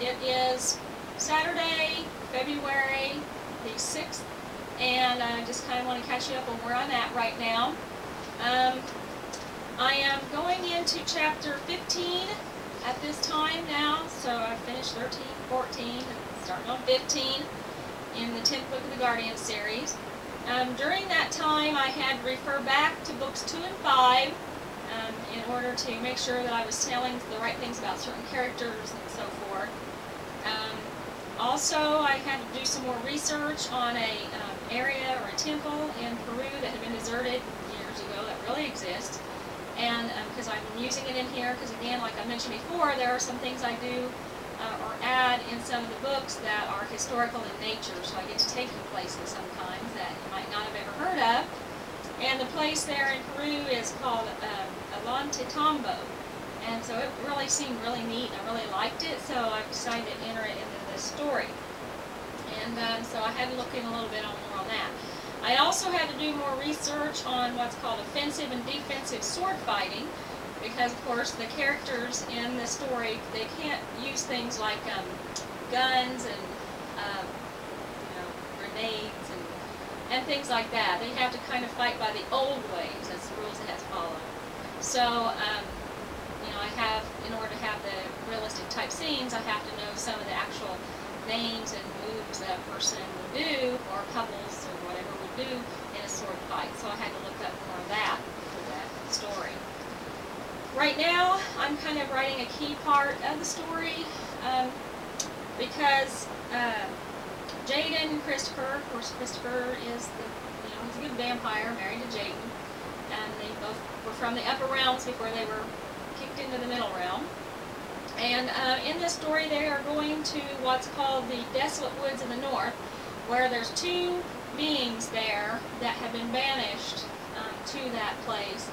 It is Saturday, February the 6th, and I just kind of want to catch you up on where I'm at right now. I am going into chapter 15 at this time now, so I've finished 13, 14, and starting on 15 in the 10th book of the Guardian series. During that time, I had to refer back to books 2 and 5 in order to make sure that I was telling the right things about certain characters and so forth. Also, I had to do some more research on a area or a temple in Peru that had been deserted years ago that really exists. And because I'm using it in here, because again, like I mentioned before, there are some things I do or add in some of the books that are historical in nature, so I get to take you places sometimes that you might not have ever heard of. And the place there in Peru is called Tambo, and so it really seemed really neat, and I really liked it, so I decided to enter it into this story. And so I had to look in a little bit more on that. I also had to do more research on what's called offensive and defensive sword fighting, because of course the characters in the story, they can't use things like guns and grenades and things like that. They have to kind of fight by the old ways. That's the rules they have to follow. So I have, in order to have the realistic type scenes, I have to know some of the actual names and moves that a person would do, or couples or whatever would do in a sword fight. So I had to look up more of that for that story. Right now, I'm kind of writing a key part of the story because Jaden and Christopher, of course, Christopher is he's a good vampire, married to Jaden, and they both were from the upper realms before they were kicked into the middle realm. And in this story, they are going to what's called the Desolate Woods in the North, where there's two beings there that have been banished to that place.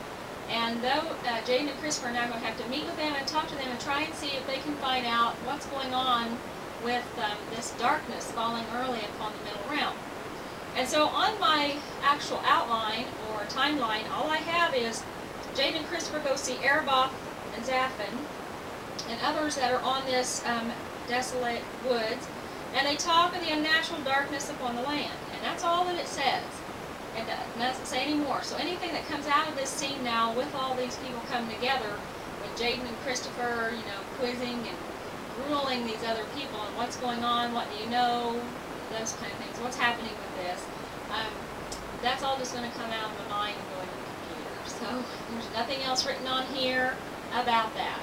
And though Jaden and Christopher are now going to have to meet with them and talk to them and try and see if they can find out what's going on with this darkness falling early upon the middle realm. And so on my actual outline or timeline, all I have is Jaden and Christopher go see Erebos and Zaphon and others that are on this desolate woods, and they talk of the unnatural darkness upon the land. And that's all that it says. It doesn't say any more. So anything that comes out of this scene now with all these people coming together, with Jaden and Christopher, quizzing and grueling these other people and what's going on, what do you know, those kind of things, what's happening with this, that's all just going to come out of my mind and go into the computer. So there's nothing else written on here about that.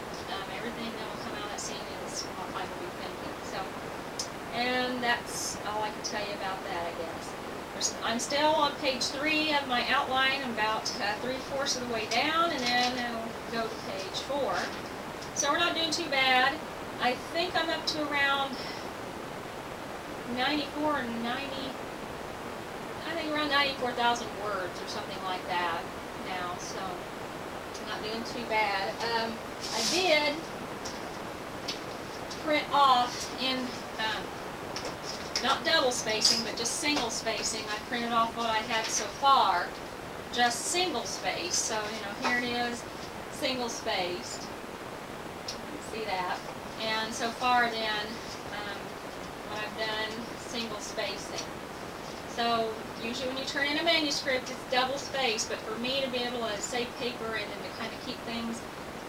Everything that will come out of that scene is what I will be thinking. So, and that's all I can tell you about that, I guess. I'm still on page 3 of my outline. I'm about 3/4 of the way down, and then I'll go to page 4. So we're not doing too bad. I think I'm up to around 94 or 90, I think around 94,000 words or something like that now, so I'm not doing too bad. I did print off in not double spacing, but just single spacing. I printed off what I had so far, just single space. So, here it is, single spaced. You can see that. And so far then, what I've done, single spacing. So, usually when you turn in a manuscript, it's double spaced, but for me to be able to save paper and then to kind of keep things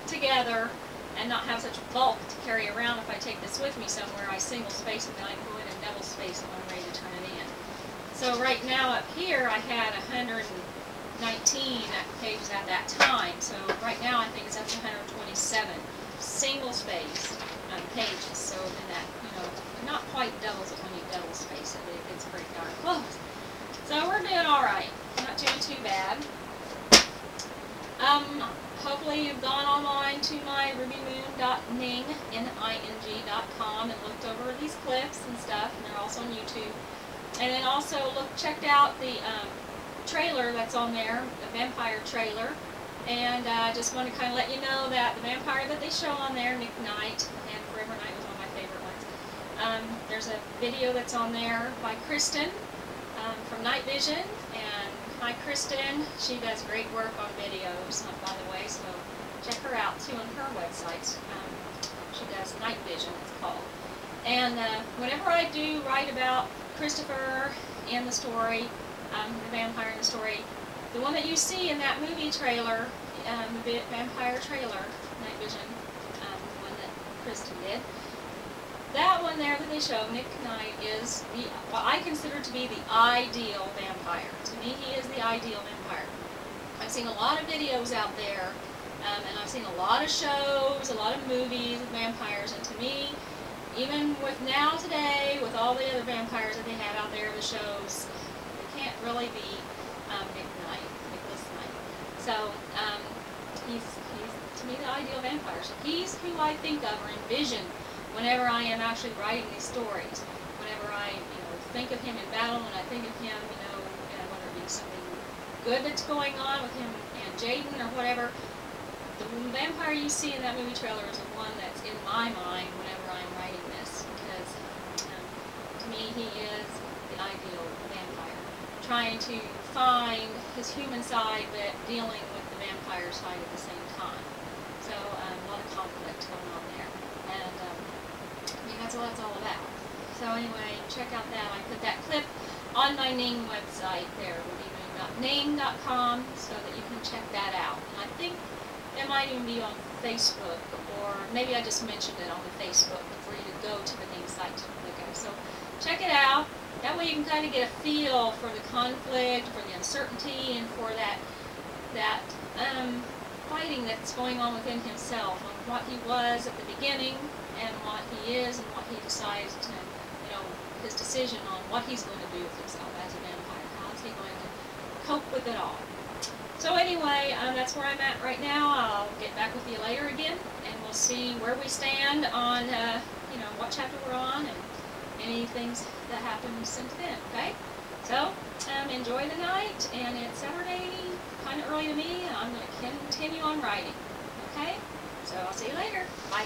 together and not have such bulk to carry around if I take this with me somewhere, I single space it, then I can go in and double space it when I'm ready to turn it in. So right now up here I had 119 pages at that time, so right now I think it's up to 127 single spaced pages, so then that, not quite doubles it when you double space it, but it gets pretty darn close. So we're doing alright, not doing too bad. Hopefully you've gone online to my rubymoon.ning.com and looked over these clips and stuff, and they're also on YouTube. And then also checked out the trailer that's on there, the vampire trailer. And I just want to kind of let you know that the vampire that they show on there, Nick Knight, and Forever Knight was one of my favorite ones. There's a video that's on there by Kristen from Night Vision, and hi Kristen, she does great work on videos, by the way, so check her out too on her website. She does Night Vision, it's called. And whenever I do write about Christopher in the story, the vampire in the story, the one that you see in that movie trailer, the vampire trailer, Night Vision, the one that Kristen did, that one there that they show, Nick Knight, is what I consider to be the ideal vampire. To me, he is the ideal vampire. I've seen a lot of videos out there, and I've seen a lot of shows, a lot of movies with vampires, and to me, even with now today, with all the other vampires that they have out there, the shows, they can't really be Nicholas Knight. So he's to me the ideal vampire. So he's who I think of or envision whenever I am actually writing these stories. Whenever I think of him in battle, and I think of him, whether it be something good that's going on with him and Jaden or whatever, the vampire you see in that movie trailer is the one that's in my mind whenever I'm writing this, because to me he is the ideal vampire, trying to find his human side but dealing with the vampire side at the same time. So a lot of conflict going on there, and that's what it's all about. So anyway, check out that. I put that clip on my Ning website there, woodyming.ning.com, so that you can check that out. And I think it might even be on Facebook, or maybe I just mentioned it on the Facebook for you to go to the Ning site to look at. So check it out. That way you can kind of get a feel for the conflict, for the uncertainty, and for that fighting that's going on within himself, on what he was at the beginning and what he is and what he decides to, his decision on what he's going to do with himself as a vampire. How is he going to cope with it all? So anyway, that's where I'm at right now. I'll get back with you later again, and we'll see where we stand on, what chapter we're on and any things that happened since then, okay? So, enjoy the night, and it's Saturday, kind of early to me, and I'm going to continue on writing, okay? So I'll see you later. Bye.